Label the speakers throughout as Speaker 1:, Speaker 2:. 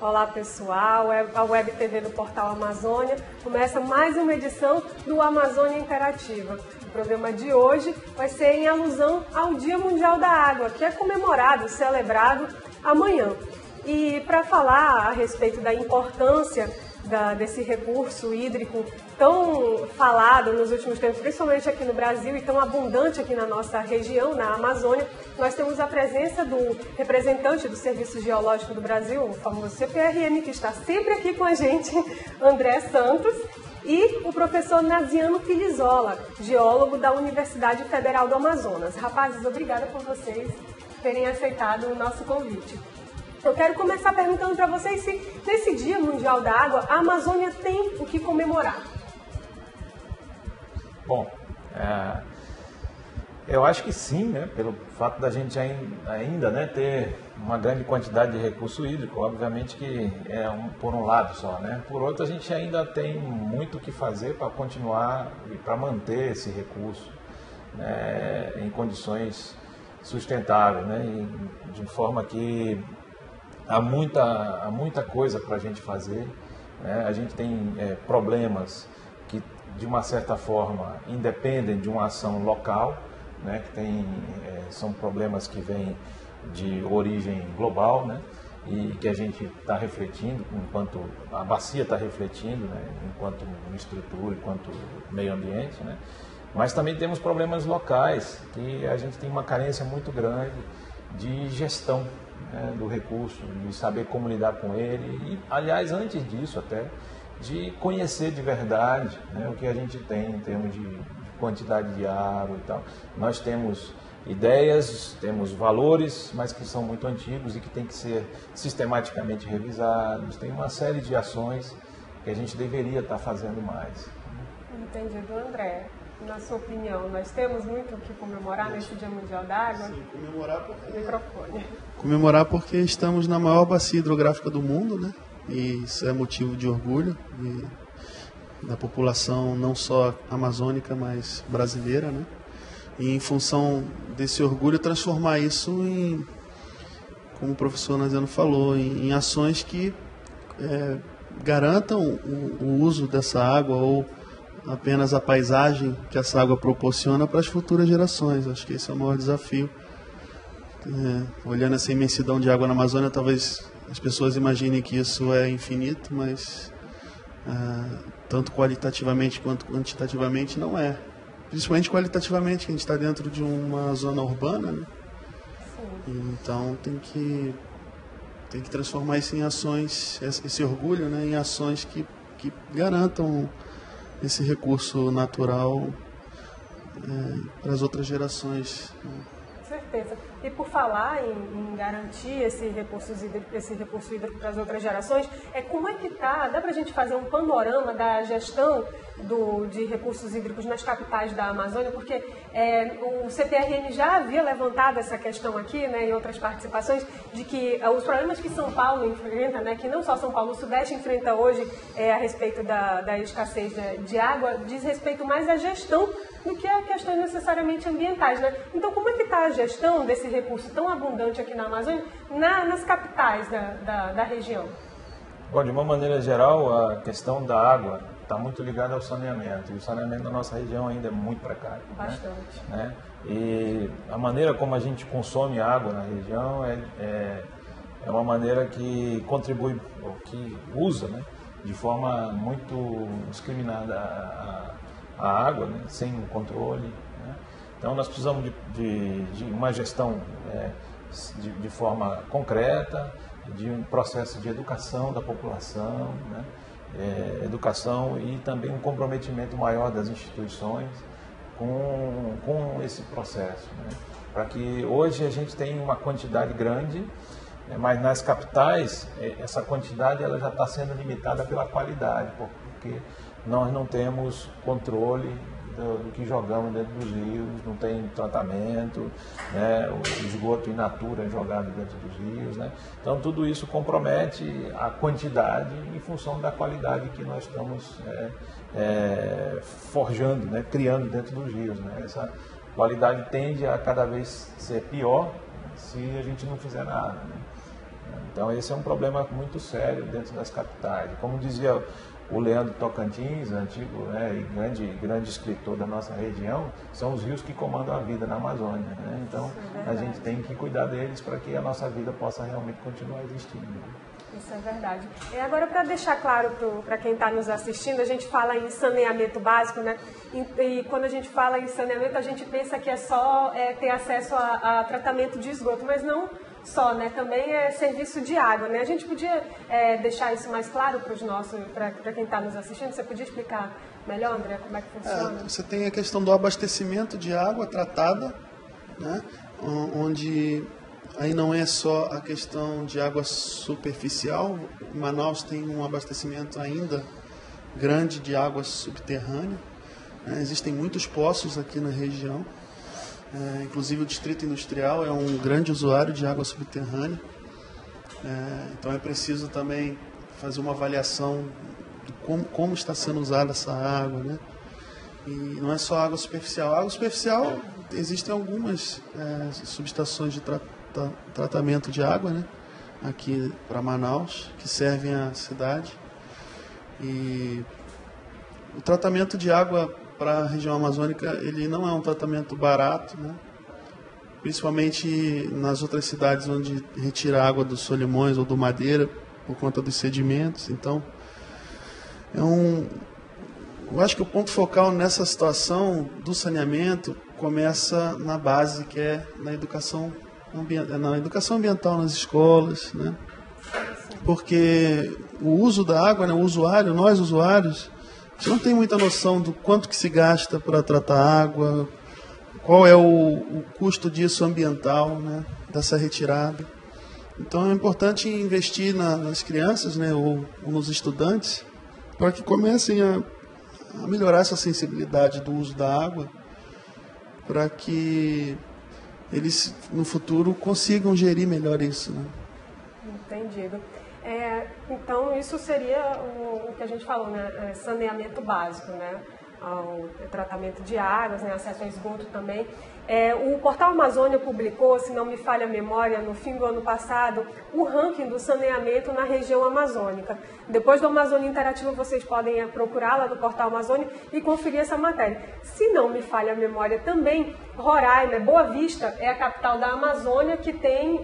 Speaker 1: Olá pessoal, a Web TV do Portal Amazônia começa mais uma edição do Amazônia Interativa. O programa de hoje vai ser em alusão ao Dia Mundial da Água, que é comemorado, celebrado amanhã. E para falar a respeito da importância desse recurso hídrico tão falado nos últimos tempos, principalmente aqui no Brasil e tão abundante aqui na nossa região, na Amazônia, nós temos a presença do representante do Serviço Geológico do Brasil, o famoso CPRM, que está sempre aqui com a gente, André Santos, e o professor Naziano Filizola, geólogo da Universidade Federal do Amazonas. Rapazes, obrigada por vocês terem aceitado o nosso convite. Eu quero começar perguntando para vocês se, nesse Dia Mundial da Água, a Amazônia tem o que comemorar.
Speaker 2: Bom, eu acho que sim, né? Pelo fato da gente ainda né, ter uma grande quantidade de recurso hídrico, obviamente que é por um lado só, né? Por outro, a gente ainda tem muito o que fazer para continuar e para manter esse recurso, né, em condições sustentáveis, né? E de forma que há muita coisa para a gente fazer, né? A gente tem problemas que, de uma certa forma, independem de uma ação local, né? Que são problemas que vêm de origem global, né? E que a gente está refletindo, enquanto a bacia está refletindo, né? Enquanto estrutura, enquanto meio ambiente, né? Mas também temos problemas locais, que a gente tem uma carência muito grande de gestão, né, do recurso, de saber como lidar com ele e, aliás, antes disso até, de conhecer de verdade, né, o que a gente tem em termos de quantidade de água e tal. Nós temos ideias, temos valores, mas que são muito antigos e que têm que ser sistematicamente revisados. Tem uma série de ações que a gente deveria estar fazendo mais.
Speaker 1: Entendido, André. Na sua opinião, nós temos muito o que comemorar nesse Dia Mundial da Água?
Speaker 3: Sim,
Speaker 1: comemorar
Speaker 3: porque estamos na maior bacia hidrográfica do mundo, né? E isso é motivo de orgulho da população não só amazônica, mas brasileira, né? E em função desse orgulho, transformar isso em, como o professor Naziano falou, em ações que garantam o uso dessa água ou apenas a paisagem que essa água proporciona para as futuras gerações. Acho que esse é o maior desafio. Olhando essa imensidão de água na Amazônia, talvez as pessoas imaginem que isso é infinito, mas tanto qualitativamente quanto quantitativamente não é. Principalmente qualitativamente, que a gente está dentro de uma zona urbana, né? Então tem que transformar isso em ações, esse orgulho, né, em ações que garantam esse recurso natural para as outras gerações.
Speaker 1: Com certeza. E por falar em garantir esse recurso hídrico para as outras gerações, como é que está? Dá para a gente fazer um panorama da gestão de recursos hídricos nas capitais da Amazônia? Porque o CPRM já havia levantado essa questão aqui, né, em outras participações, de que os problemas que São Paulo enfrenta, né, que não só São Paulo, o Sudeste enfrenta hoje a respeito da escassez de água, diz respeito mais à gestão do que a questões necessariamente ambientais, né? Então, como é que está a gestão desse recurso tão abundante aqui na Amazônia nas capitais da região?
Speaker 2: Bom, de uma maneira geral, a questão da água está muito ligada ao saneamento. E o saneamento da nossa região ainda é muito precário.
Speaker 1: Bastante.
Speaker 2: Né? E a maneira como a gente consome água na região é uma maneira que contribui, ou que usa, né, de forma muito discriminada a água, né, sem controle. Né? Então nós precisamos de uma gestão de forma concreta, de um processo de educação da população, né? Educação e também um comprometimento maior das instituições com esse processo, né? Para que hoje a gente tenha uma quantidade grande, mas nas capitais essa quantidade ela já está sendo limitada pela qualidade, porque nós não temos controle do que jogamos dentro dos rios, não tem tratamento, né? O esgoto in natura é jogado dentro dos rios, né? Então tudo isso compromete a quantidade em função da qualidade que nós estamos forjando, né? Criando dentro dos rios, né? Essa qualidade tende a cada vez ser pior se a gente não fizer nada, né? Então esse é um problema muito sério dentro das capitais. Como dizia o Leandro Tocantins, antigo, né, e grande escritor da nossa região, são os rios que comandam a vida na Amazônia, né? Então a gente tem que cuidar deles para que a nossa vida possa realmente continuar existindo.
Speaker 1: Isso é verdade. E agora, para deixar claro para quem está nos assistindo, a gente fala em saneamento básico, né? E quando a gente fala em saneamento, a gente pensa que é só ter acesso a tratamento de esgoto, mas não só, né? Também é serviço de água, né? A gente podia deixar isso mais claro para quem está nos assistindo? Você podia explicar melhor, André, como é que funciona?
Speaker 3: Você tem a questão do abastecimento de água tratada, né? Onde aí não é só a questão de água superficial. Manaus tem um abastecimento ainda grande de água subterrânea, né? Existem muitos poços aqui na região. Inclusive o Distrito Industrial é um grande usuário de água subterrânea. Então é preciso também fazer uma avaliação de como está sendo usada essa água, né? E não é só água superficial. A água superficial, existem algumas subestações de tratamento de água, né? Aqui para Manaus, que servem à cidade. E o tratamento de água para a região amazônica, ele não é um tratamento barato, né? Principalmente nas outras cidades onde retira água dos Solimões ou do Madeira por conta dos sedimentos. Então, eu acho que o ponto focal nessa situação do saneamento começa na base, que é na educação ambiental nas escolas, né? Porque o uso da água, né, o usuário, nós usuários, a gente não tem muita noção do quanto que se gasta para tratar água, qual é o custo disso ambiental, né, dessa retirada. Então é importante investir nas crianças, né, ou nos estudantes, para que comecem a melhorar essa sensibilidade do uso da água, para que eles no futuro consigam gerir melhor isso, né?
Speaker 1: Entendido. Então, isso seria o que a gente falou, né? Saneamento básico, né? O tratamento de águas, né? Acesso a esgoto também. O Portal Amazônia publicou, se não me falha a memória, no fim do ano passado, o ranking do saneamento na região amazônica. Depois do Amazônia Interativo, vocês podem procurar lá no Portal Amazônia e conferir essa matéria. Se não me falha a memória também, Roraima, Boa Vista, é a capital da Amazônia que tem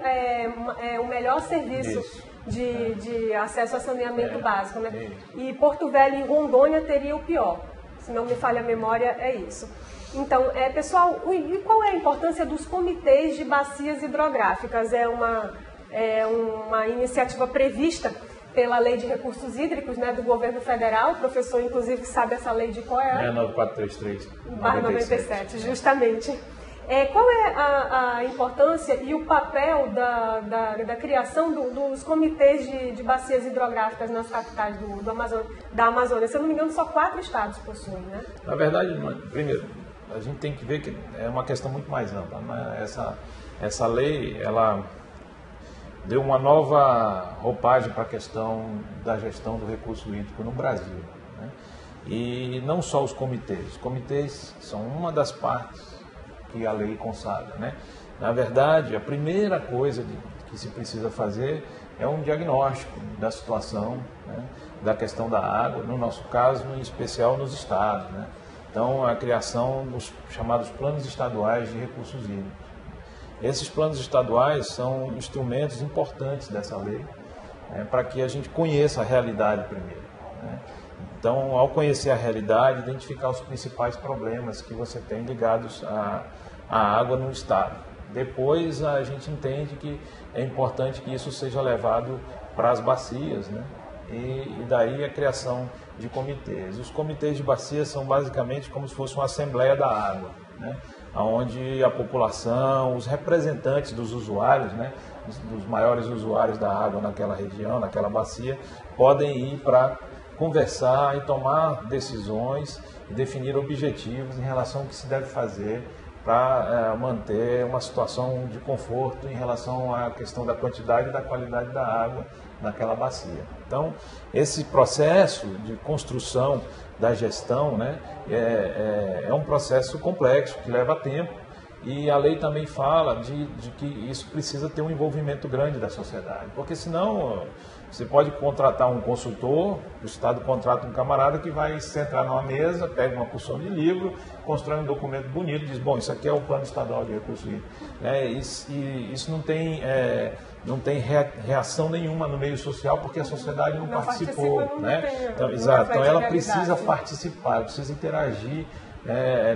Speaker 1: o melhor serviço de acesso a saneamento básico, né? E Porto Velho, em Rondônia, teria o pior. Se não me falha a memória, é isso. Então, pessoal, e qual é a importância dos comitês de bacias hidrográficas? É uma iniciativa prevista pela Lei de Recursos Hídricos, né, do governo federal. O professor, inclusive, sabe essa lei de qual é?
Speaker 2: 9433/97,
Speaker 1: justamente. Qual é a importância e o papel da criação dos comitês de bacias hidrográficas nas capitais da Amazônia? Se eu não me engano, só 4 estados possuem, né?
Speaker 2: Na verdade, primeiro, a gente tem que ver que é uma questão muito mais ampla, né? Essa lei, ela deu uma nova roupagem para a questão da gestão do recurso hídrico no Brasil, né? E não só os comitês são uma das partes que a lei consagra, né? Na verdade, a primeira coisa que se precisa fazer é um diagnóstico da situação, né, da questão da água, no nosso caso, em especial nos estados, né? Então, a criação dos chamados planos estaduais de recursos hídricos. Esses planos estaduais são instrumentos importantes dessa lei, para que a gente conheça a realidade primeiro, né? Então, ao conhecer a realidade, identificar os principais problemas que você tem ligados à água no estado. Depois, a gente entende que é importante que isso seja levado para as bacias, né? E daí a criação de comitês. Os comitês de bacias são basicamente como se fosse uma assembleia da água, né? Onde a população, os representantes dos usuários, né, dos maiores usuários da água naquela região, naquela bacia, podem ir para conversar e tomar decisões e definir objetivos em relação ao que se deve fazer para manter uma situação de conforto em relação à questão da quantidade e da qualidade da água naquela bacia. Então, esse processo de construção da gestão, né, é um processo complexo, que leva tempo E a lei também fala de que isso precisa ter um envolvimento grande da sociedade, porque senão você pode contratar um consultor, o Estado contrata um camarada que vai sentar numa mesa, pega uma porção de livro, constrói um documento bonito, diz, bom, isso aqui é o Plano Estadual de Recursos Hídricos. E isso não tem reação nenhuma no meio social, porque a sociedade não participou. Exato. Então ela precisa participar, precisa interagir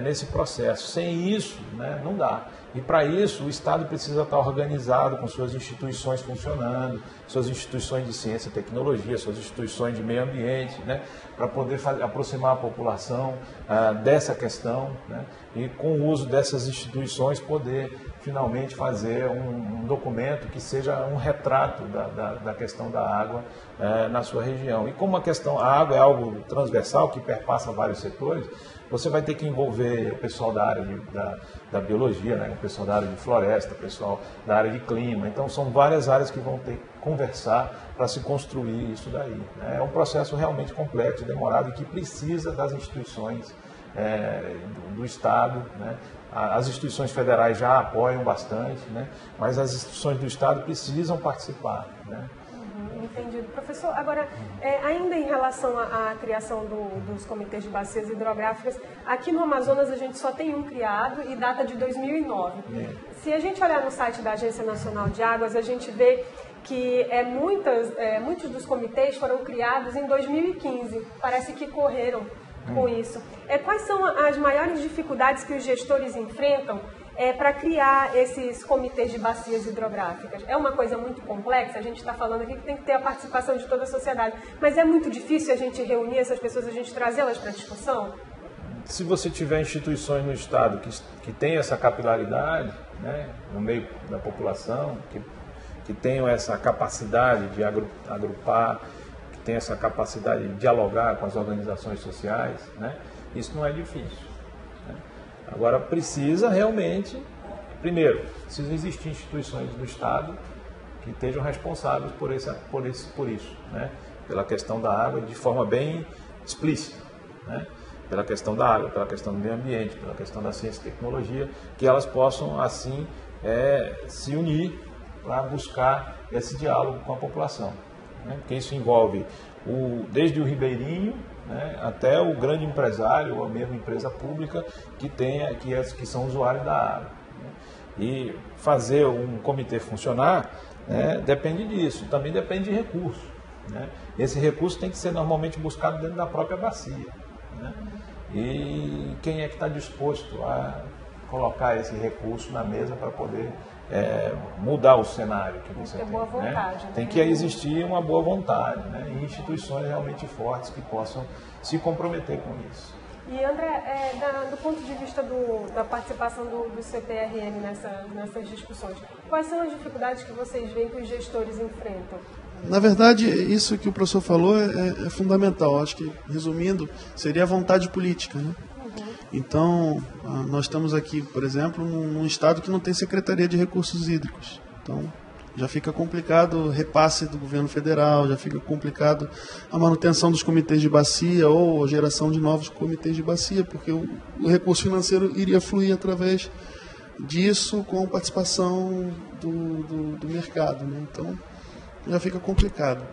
Speaker 2: nesse processo. Sem isso, não dá. E para isso o Estado precisa estar organizado com suas instituições funcionando, suas instituições de ciência e tecnologia, suas instituições de meio ambiente, para poder aproximar a população dessa questão, e com o uso dessas instituições poder finalmente fazer um documento que seja um retrato da questão da água na sua região. E como a água é algo transversal que perpassa vários setores, você vai ter que envolver o pessoal da área da biologia, o pessoal da área de floresta, o pessoal da área de clima. Então, são várias áreas que vão ter que conversar para se construir isso daí. É um processo realmente complexo, demorado e que precisa das instituições do Estado. As instituições federais já apoiam bastante, mas as instituições do Estado precisam participar.
Speaker 1: Entendido. Professor, agora, ainda em relação à criação dos comitês de bacias hidrográficas, aqui no Amazonas a gente só tem um criado e data de 2009. Se a gente olhar no site da Agência Nacional de Águas, a gente vê que muitos dos comitês foram criados em 2015. Parece que correram com isso. Quais são as maiores dificuldades que os gestores enfrentam para criar esses comitês de bacias hidrográficas? É uma coisa muito complexa, a gente está falando aqui que tem que ter a participação de toda a sociedade, mas é muito difícil a gente reunir essas pessoas, a gente trazê-las para a discussão?
Speaker 2: Se você tiver instituições no Estado que tenham essa capilaridade, no meio da população, que tenham essa capacidade de agrupar, que tenham essa capacidade de dialogar com as organizações sociais, isso não é difícil. Agora, precisa realmente, primeiro, precisam existir instituições do Estado que estejam responsáveis por isso, pela questão da água de forma bem explícita, pela questão da água, pela questão do meio ambiente, pela questão da ciência e tecnologia, que elas possam, assim, se unir para buscar esse diálogo com a população. Porque isso envolve desde o ribeirinho, até o grande empresário ou a mesma empresa pública que são usuários da água. E fazer um comitê funcionar depende disso, também depende de recurso. Esse recurso tem que ser normalmente buscado dentro da própria bacia. E quem é que está disposto a colocar esse recurso na mesa para poder mudar o cenário que você tem.
Speaker 1: Boa vontade,
Speaker 2: Tem que existir uma boa vontade, e instituições realmente fortes que possam se comprometer com isso.
Speaker 1: E André, do ponto de vista da participação do CPRM nessas discussões, quais são as dificuldades que vocês veem que os gestores enfrentam?
Speaker 3: Na verdade, isso que o professor falou é fundamental. Acho que, resumindo, seria a vontade política, Então, nós estamos aqui, por exemplo, num estado que não tem Secretaria de Recursos Hídricos. Então, já fica complicado o repasse do governo federal, já fica complicado a manutenção dos comitês de bacia ou a geração de novos comitês de bacia, porque o recurso financeiro iria fluir através disso com participação do mercado. Então, já fica complicado.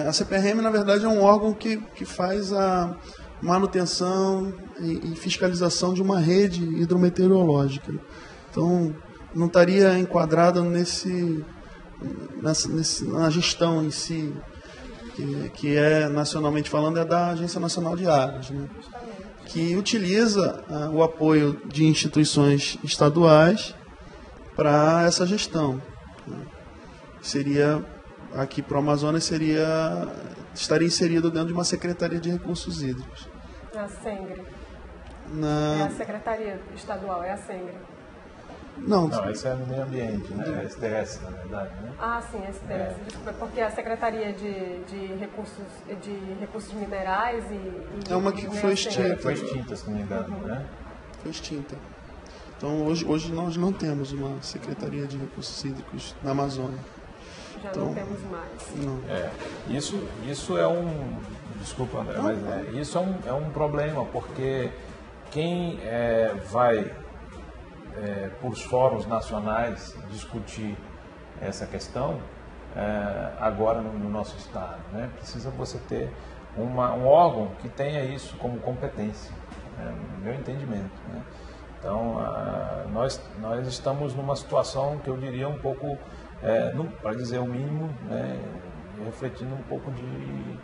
Speaker 3: A CPRM, na verdade, é um órgão que faz a manutenção e fiscalização de uma rede hidrometeorológica. Então, não estaria enquadrada na gestão em si, que nacionalmente falando, é da Agência Nacional de Águas, que utiliza o apoio de instituições estaduais para essa gestão. Seria, aqui para o Amazonas, estaria inserido dentro de uma Secretaria de Recursos Hídricos.
Speaker 1: A SENGRE. É a Secretaria Estadual, é a SENGRE.
Speaker 3: Não,
Speaker 2: esse é o meio ambiente, É SDS, na verdade,
Speaker 1: Ah, sim, SDS. Desculpa, porque a Secretaria de Recursos Minerais e
Speaker 3: é uma que foi extinta.
Speaker 2: Foi extinta, se não me engano,
Speaker 3: Foi extinta. Então, hoje nós não temos uma Secretaria de Recursos Hídricos na Amazônia.
Speaker 1: Já não temos mais.
Speaker 3: Não.
Speaker 2: Isso é desculpa, André, mas isso é um problema, porque quem vai por os fóruns nacionais, discutir essa questão agora no nosso estado, né? Precisa você ter um órgão que tenha isso como competência, no meu entendimento, né? Então, nós estamos numa situação que eu diria um pouco, para dizer o mínimo, né, refletindo um pouco de,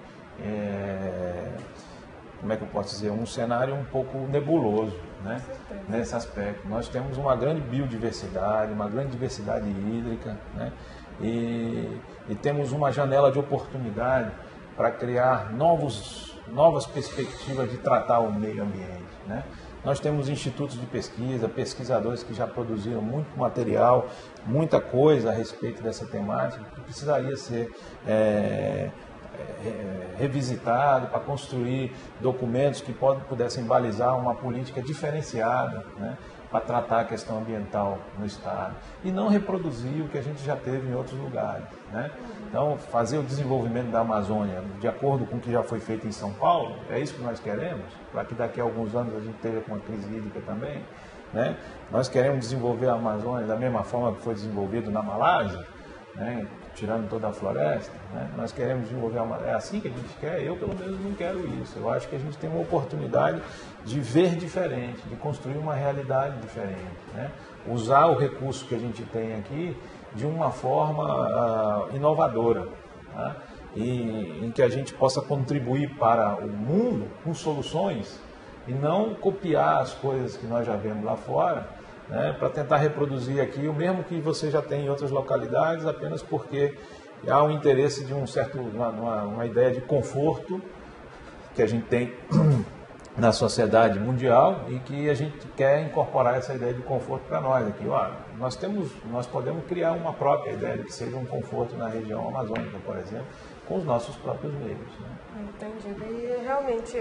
Speaker 2: como é que eu posso dizer, um cenário um pouco nebuloso, né, nesse aspecto. Nós temos uma grande biodiversidade, uma grande diversidade hídrica, né, e temos uma janela de oportunidade para criar novas perspectivas de tratar o meio ambiente, né? Nós temos institutos de pesquisa, pesquisadores que já produziram muito material, muita coisa a respeito dessa temática, que precisaria ser revisitado para construir documentos que pudessem balizar uma política diferenciada, né, para tratar a questão ambiental no estado e não reproduzir o que a gente já teve em outros lugares, né? Então, fazer o desenvolvimento da Amazônia de acordo com o que já foi feito em São Paulo, é isso que nós queremos, para que daqui a alguns anos a gente esteja com uma crise hídrica também, né? Nós queremos desenvolver a Amazônia da mesma forma que foi desenvolvido na Malásia, né, tirando toda a floresta, né? Nós queremos desenvolver é assim que a gente quer. Eu pelo menos não quero isso. Eu acho que a gente tem uma oportunidade de ver diferente, de construir uma realidade diferente, né? Usar o recurso que a gente tem aqui de uma forma inovadora, né? E em que a gente possa contribuir para o mundo com soluções e não copiar as coisas que nós já vemos lá fora, né, para tentar reproduzir aqui o mesmo que você já tem em outras localidades, apenas porque há um interesse de uma ideia de conforto que a gente tem na sociedade mundial e que a gente quer incorporar essa ideia de conforto para nós aqui. Nós podemos criar uma própria ideia de que seja um conforto na região amazônica, por exemplo, com os nossos próprios meios, né?
Speaker 1: Entendido. E realmente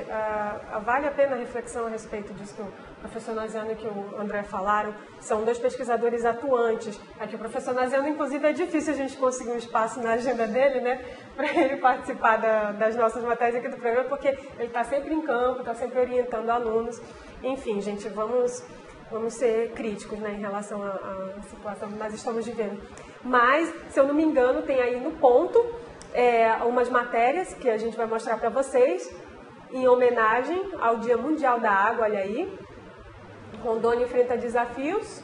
Speaker 1: vale a pena a reflexão a respeito disso que o professor Naziano e que o André falaram. São dois pesquisadores atuantes. Aqui o professor Naziano, inclusive, é difícil a gente conseguir um espaço na agenda dele, né, para ele participar das nossas matérias aqui do programa, porque ele está sempre em campo, está sempre orientando alunos. Enfim, gente, vamos ser críticos, né, em relação à situação que nós estamos vivendo. Mas, se eu não me engano, tem aí no ponto umas matérias que a gente vai mostrar para vocês em homenagem ao Dia Mundial da Água. Olha aí, Rondônia enfrenta desafios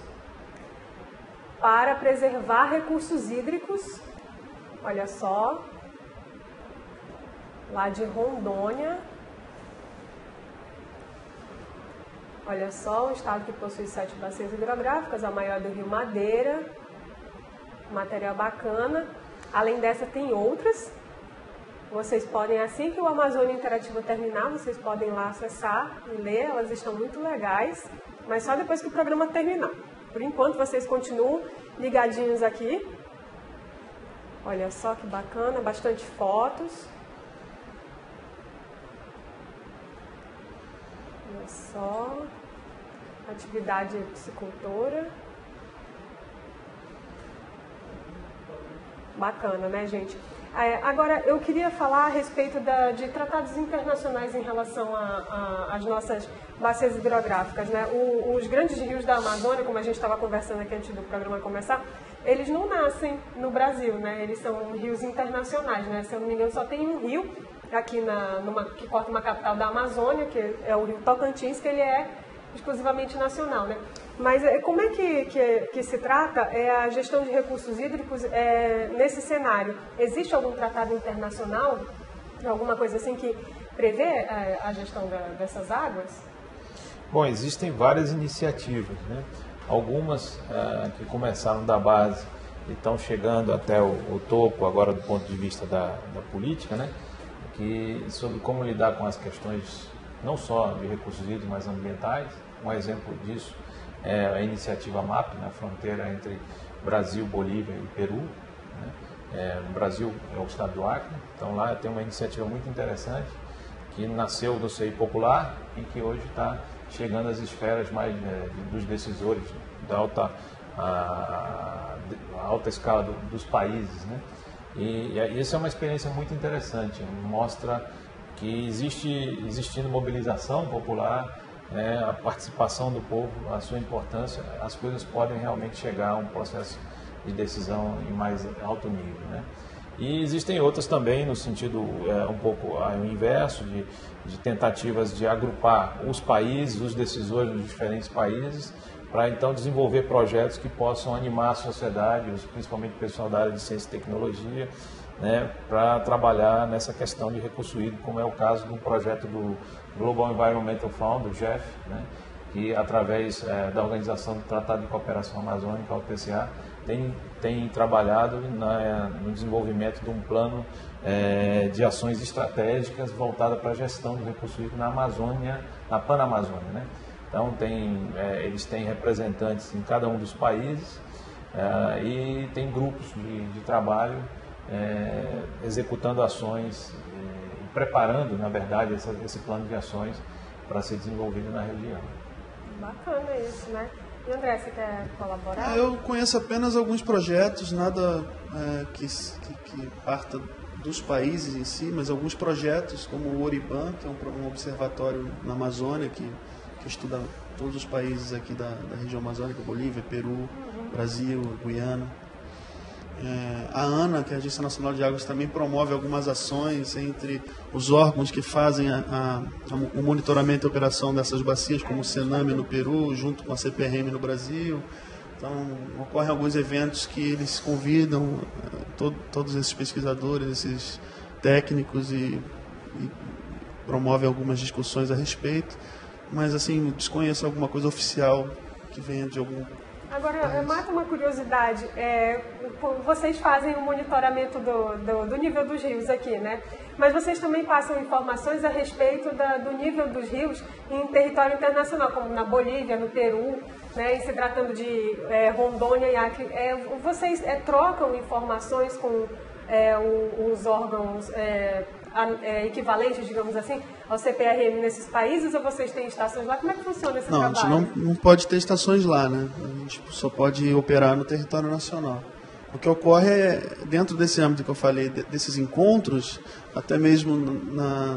Speaker 1: para preservar recursos hídricos. Olha só, lá de Rondônia. Olha só, um estado que possui 7 bacias hidrográficas, a maior do Rio Madeira. Material bacana. Além dessa, tem outras. Vocês podem, assim que o Amazônia Interativo terminar, vocês podem lá acessar e ler. Elas estão muito legais, mas só depois que o programa terminar. Por enquanto, vocês continuam ligadinhos aqui. Olha só que bacana, bastante fotos. Olha só, atividade piscicultora. Bacana, né, gente? Agora, eu queria falar a respeito de tratados internacionais em relação às nossas bacias hidrográficas, né? Os grandes rios da Amazônia, como a gente estava conversando aqui antes do programa começar, eles não nascem no Brasil, né? Eles são rios internacionais, né? Se eu não me engano, só tem um rio aqui que corta uma capital da Amazônia, que é o rio Tocantins, que ele é exclusivamente nacional, né? Mas como é que se trata a gestão de recursos hídricos nesse cenário? Existe algum tratado internacional, alguma coisa assim que prevê a gestão dessas águas?
Speaker 2: Bom, existem várias iniciativas, né? Algumas que começaram da base e estão chegando até o topo agora do ponto de vista da política, né? Sobre como lidar com as questões não só de recursos hídricos, mas ambientais. Um exemplo disso é a iniciativa MAP, na fronteira entre Brasil, Bolívia e Peru, né? No Brasil é o estado do Acre, então lá tem uma iniciativa muito interessante que nasceu do seio popular e que hoje está chegando às esferas mais dos decisores da alta escala dos países, né? E essa é uma experiência muito interessante, mostra que existindo mobilização popular, a participação do povo, a sua importância, as coisas podem realmente chegar a um processo de decisão em mais alto nível, né? E existem outras também no sentido um pouco ao inverso, de tentativas de agrupar os países, os decisores dos diferentes países, para então desenvolver projetos que possam animar a sociedade, principalmente o pessoal da área de ciência e tecnologia, né, para trabalhar nessa questão de recurso hídrico, como é o caso do projeto do Global Environmental Fund, do GEF, né, que através da Organização do Tratado de Cooperação Amazônica, a OTCA, tem trabalhado no desenvolvimento de um plano de ações estratégicas voltada para a gestão do recurso hídrico na Amazônia, na Panamazônia, né? Então eles têm representantes em cada um dos países e tem grupos de trabalho executando ações e preparando, na verdade, esse plano de ações para ser desenvolvido na região.
Speaker 1: Bacana isso, né? E André, você quer colaborar?
Speaker 3: Eu conheço apenas alguns projetos, nada que parta dos países em si, mas alguns projetos como o Oriban, que é um observatório na Amazônia que estuda todos os países aqui da região amazônica, Bolívia, Peru, Brasil, Guiana. A ANA, que é a Agência Nacional de Águas, também promove algumas ações entre os órgãos que fazem o monitoramento e operação dessas bacias, como o Sename no Peru, junto com a CPRM no Brasil. Então, ocorrem alguns eventos que eles convidam todos esses pesquisadores, esses técnicos e promovem algumas discussões a respeito. Mas, assim, desconheço alguma coisa oficial que venha de algum...
Speaker 1: Agora, mata uma curiosidade, vocês fazem o monitoramento do nível dos rios aqui, né? Mas vocês também passam informações a respeito do nível dos rios em território internacional, como na Bolívia, no Peru, né? E se tratando de Rondônia e Acre. Vocês trocam informações com os órgãos equivalentes, digamos assim, ao CPRM nesses países, ou vocês têm estações lá? Como é que funciona esse trabalho?
Speaker 3: Não, a gente não pode ter estações lá, né? A gente só pode operar no território nacional. O que ocorre dentro desse âmbito que eu falei, desses encontros, até mesmo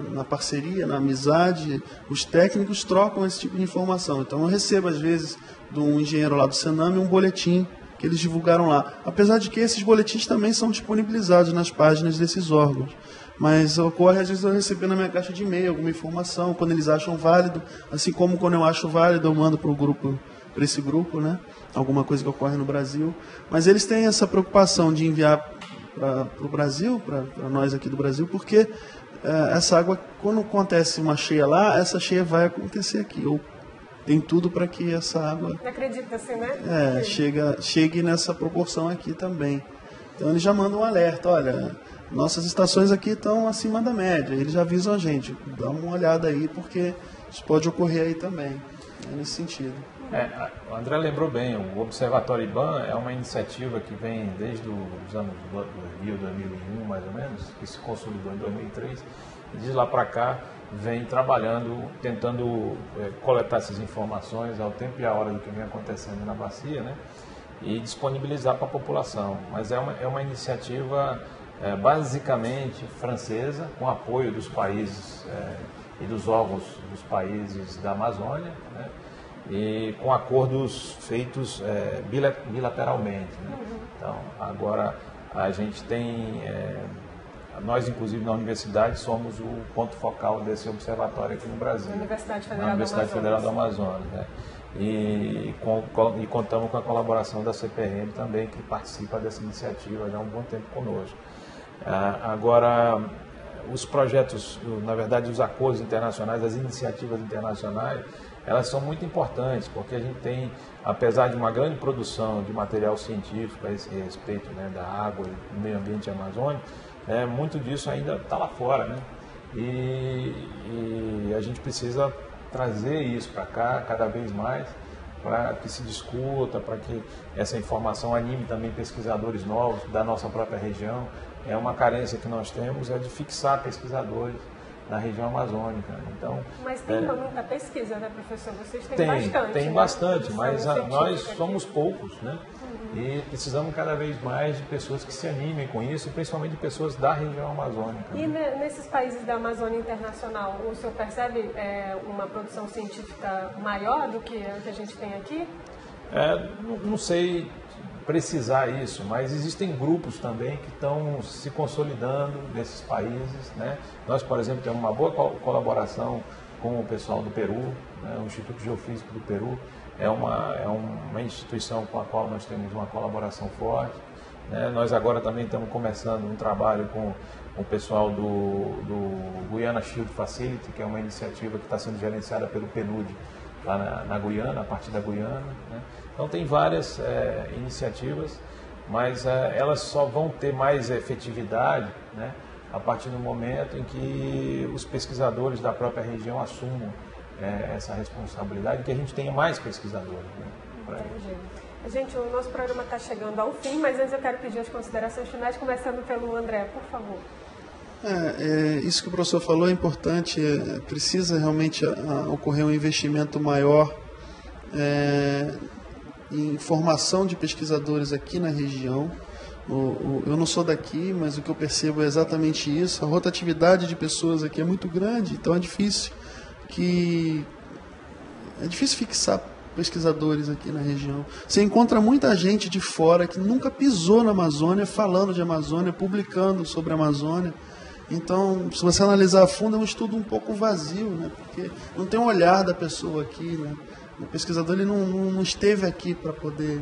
Speaker 3: na parceria, na amizade, os técnicos trocam esse tipo de informação. Então eu recebo, às vezes, de um engenheiro lá do Sename, um boletim que eles divulgaram lá. Apesar de que esses boletins também são disponibilizados nas páginas desses órgãos. Mas ocorre, às vezes, eu receber na minha caixa de e-mail alguma informação, quando eles acham válido, assim como quando eu acho válido, eu mando para esse grupo, né? Alguma coisa que ocorre no Brasil. Mas eles têm essa preocupação de enviar para o Brasil, para nós aqui do Brasil, porque essa água, quando acontece uma cheia lá, essa cheia vai acontecer aqui. Ou tem tudo para que essa água...
Speaker 1: Acredita-se, né?
Speaker 3: Chegue nessa proporção aqui também. Então eles já mandam um alerta, olha... Nossas estações aqui estão acima da média. Eles já avisam a gente, dá uma olhada aí, porque isso pode ocorrer aí também, nesse sentido.
Speaker 2: O André lembrou bem, o Observatório IBAN é uma iniciativa que vem desde os anos 2000, 2001, mais ou menos, que se consolidou em 2003, e de lá para cá vem trabalhando, tentando coletar essas informações ao tempo e à hora do que vem acontecendo na bacia, né, e disponibilizar para a população. Mas é uma iniciativa... basicamente francesa, com apoio dos países e dos órgãos dos países da Amazônia, né, e com acordos feitos bilateralmente, né. Então, agora a gente tem, nós inclusive na universidade somos o ponto focal desse observatório aqui no Brasil,
Speaker 1: na Universidade Federal do
Speaker 2: Amazonas, né. E contamos com a colaboração da CPRM também, que participa dessa iniciativa já há um bom tempo conosco. Agora, os projetos, na verdade, os acordos internacionais, as iniciativas internacionais, elas são muito importantes, porque a gente tem, apesar de uma grande produção de material científico a esse respeito, né, da água e do meio ambiente amazônico, muito disso ainda está lá fora, né? E a gente precisa trazer isso para cá cada vez mais, para que se discuta, para que essa informação anime também pesquisadores novos da nossa própria região. Uma carência que nós temos de fixar pesquisadores da região amazônica. Então,
Speaker 1: mas tem muita pesquisa, né, professor? Vocês têm bastante.
Speaker 2: Tem
Speaker 1: né?
Speaker 2: bastante, mas nós somos poucos, né? E precisamos cada vez mais de pessoas que se animem com isso, e principalmente de pessoas da região amazônica.
Speaker 1: E nesses países da Amazônia Internacional, o senhor percebe uma produção científica maior do que a que a gente tem aqui?
Speaker 2: Não sei precisar isso, mas existem grupos também que estão se consolidando nesses países, né? Nós, por exemplo, temos uma boa colaboração com o pessoal do Peru, né? O Instituto Geofísico do Peru é uma instituição com a qual nós temos uma colaboração forte, né? Nós agora também estamos começando um trabalho com o pessoal do Guiana Shield Facility, que é uma iniciativa que está sendo gerenciada pelo PNUD lá na Guiana, a partir da Guiana, né? Então tem várias iniciativas, mas elas só vão ter mais efetividade, né, a partir do momento em que os pesquisadores da própria região assumam essa responsabilidade, que a gente tenha mais pesquisadores. Né,
Speaker 1: Entendi. Gente, o nosso programa está chegando ao fim, mas antes eu quero pedir as considerações finais, começando pelo André, por favor.
Speaker 3: Isso que o professor falou é importante, precisa realmente ocorrer um investimento maior em formação de pesquisadores aqui na região. Eu não sou daqui, mas o que eu percebo é exatamente isso. A rotatividade de pessoas aqui é muito grande, então é difícil fixar pesquisadores aqui na região. Você encontra muita gente de fora que nunca pisou na Amazônia, falando de Amazônia, publicando sobre a Amazônia. Então, se você analisar a fundo, é um estudo um pouco vazio, né? Porque não tem um olhar da pessoa aqui, né? O pesquisador ele não esteve aqui para poder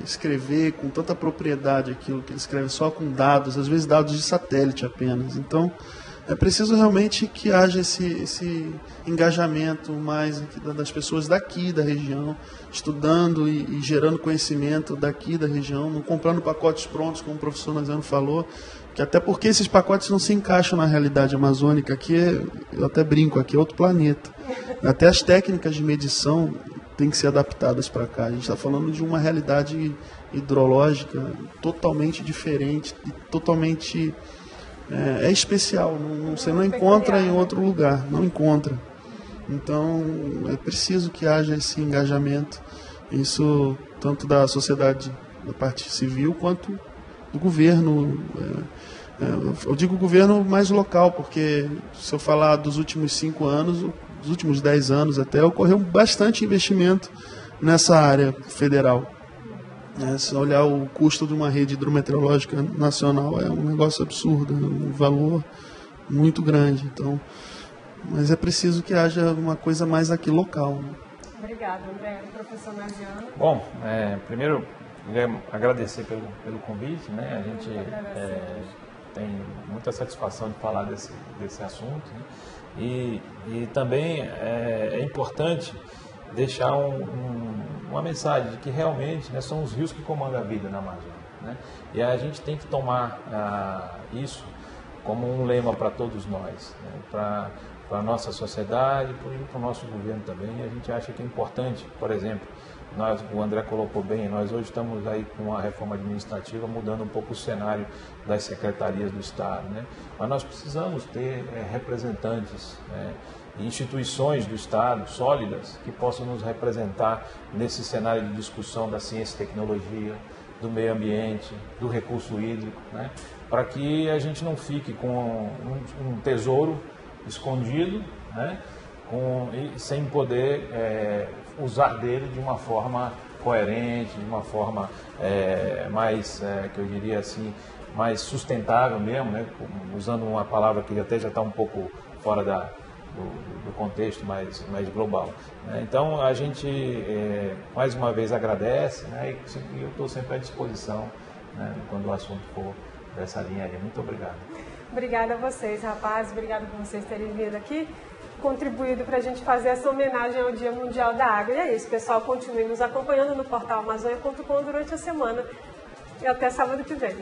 Speaker 3: escrever com tanta propriedade aquilo que ele escreve, só com dados, às vezes dados de satélite apenas. Então, é preciso realmente que haja esse engajamento mais das pessoas daqui da região, estudando e gerando conhecimento daqui da região, não comprando pacotes prontos, como o professor Naziano falou, que até porque esses pacotes não se encaixam na realidade amazônica. Aqui, eu até brinco, aqui é outro planeta. Até as técnicas de medição têm que ser adaptadas para cá. A gente está falando de uma realidade hidrológica totalmente diferente, totalmente especial. Você não encontra em outro lugar, não encontra. Então, é preciso que haja esse engajamento, isso tanto da sociedade, da parte civil, quanto do governo. Eu digo governo mais local, porque se eu falar dos últimos 5 anos, dos últimos 10 anos até, ocorreu bastante investimento nessa área federal. Se olhar o custo de uma rede hidrometeorológica nacional, é um negócio absurdo, um valor muito grande. Então, mas é preciso que haja uma coisa mais aqui local. Né?
Speaker 1: Obrigada, André. Professor Naziano.
Speaker 2: Bom, primeiro, queria agradecer pelo convite, né? A gente tem muita satisfação de falar desse assunto, né? E também é importante deixar uma mensagem de que realmente, né, são os rios que comandam a vida na Amazônia, né? E a gente tem que tomar isso como um lema para todos nós, né? Para a nossa sociedade e para o nosso governo também. E a gente acha que é importante, por exemplo, o André colocou bem, nós hoje estamos aí com a reforma administrativa mudando um pouco o cenário das secretarias do Estado, né? Mas nós precisamos ter representantes, né, e instituições do Estado sólidas que possam nos representar nesse cenário de discussão da ciência e tecnologia, do meio ambiente, do recurso hídrico, né? Para que a gente não fique com um tesouro escondido, né? Sem poder usar dele de uma forma coerente, de uma forma mais, que eu diria assim, mais sustentável mesmo, né? Usando uma palavra que até já está um pouco fora do contexto mais global, né? Então a gente mais uma vez agradece, né? E eu estou sempre à disposição, né, quando o assunto for dessa linha aí. Muito obrigado.
Speaker 1: Obrigada a vocês, rapazes. Obrigada por vocês terem vindo aqui, contribuído para a gente fazer essa homenagem ao Dia Mundial da Água. E é isso, pessoal. Continue nos acompanhando no portal Amazônia.com durante a semana. E até sábado que vem.